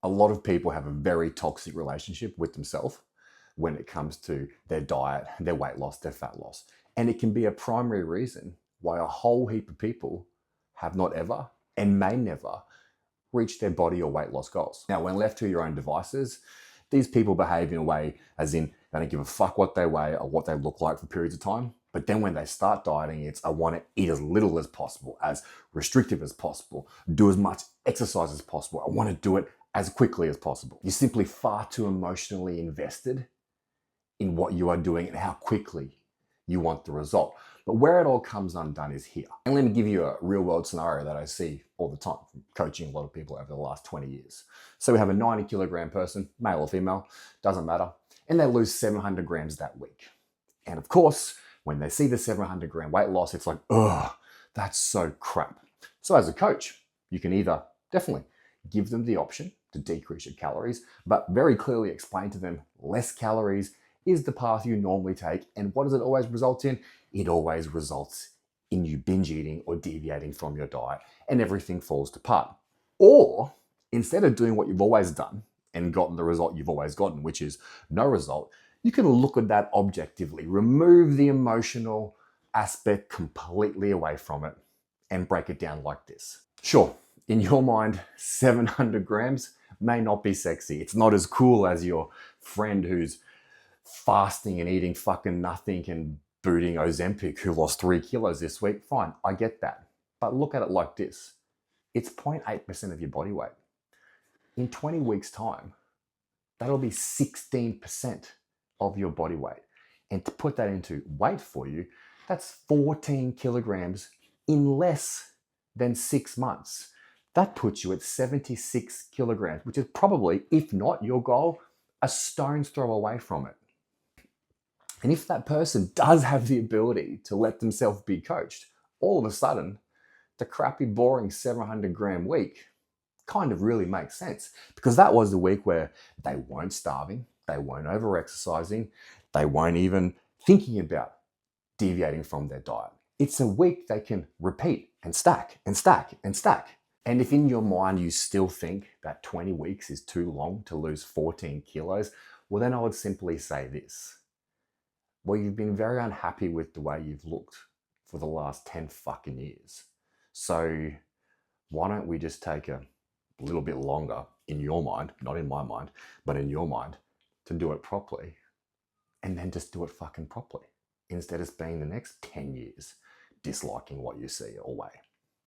A lot of people have a very toxic relationship with themselves when it comes to their diet, their weight loss, their fat loss. And it can be a primary reason why a whole heap of people have not ever and may never reach their body or weight loss goals. Now, when left to your own devices, these people behave in a way as in they don't give a fuck what they weigh or what they look like for periods of time. But then when they start dieting, it's I want to eat as little as possible, as restrictive as possible, do as much exercise as possible. I want to do it as quickly as possible. You're simply far too emotionally invested in what you are doing and how quickly you want the result. But where it all comes undone is here. And let me give you a real world scenario that I see all the time from coaching a lot of people over the last 20 years. So we have a 90 kilogram person, male or female, doesn't matter, and they lose 700 grams that week. And of course, when they see the 700 gram weight loss, it's like, ugh, that's so crap. So as a coach, you can either definitely give them the option to decrease your calories, but very clearly explain to them less calories is the path you normally take. And what does it always result in? It always results in you binge eating or deviating from your diet and everything falls apart. Or instead of doing what you've always done and gotten the result you've always gotten, which is no result, you can look at that objectively, remove the emotional aspect completely away from it and break it down like this. Sure, in your mind, 700 grams may not be sexy. It's not as cool as your friend who's fasting and eating fucking nothing and booting Ozempic who lost 3 kilos this week. Fine, I get that. But look at it like this. It's 0.8% of your body weight. In 20 weeks' time, that'll be 16% of your body weight. And to put that into weight for you, that's 14 kilograms in less than 6 months. That puts you at 76 kilograms, which is probably, if not your goal, a stone's throw away from it. And if that person does have the ability to let themselves be coached, all of a sudden, the crappy, boring 700 gram week kind of really makes sense, because that was the week where they weren't starving, they weren't over exercising, they weren't even thinking about deviating from their diet. It's a week they can repeat and stack and stack and stack. And if in your mind you still think that 20 weeks is too long to lose 14 kilos, well, then I would simply say this. Well, you've been very unhappy with the way you've looked for the last 10 fucking years. So why don't we just take a little bit longer in your mind, not in my mind, but in your mind, to do it properly, and then just do it fucking properly, instead of spending the next 10 years disliking what you see always.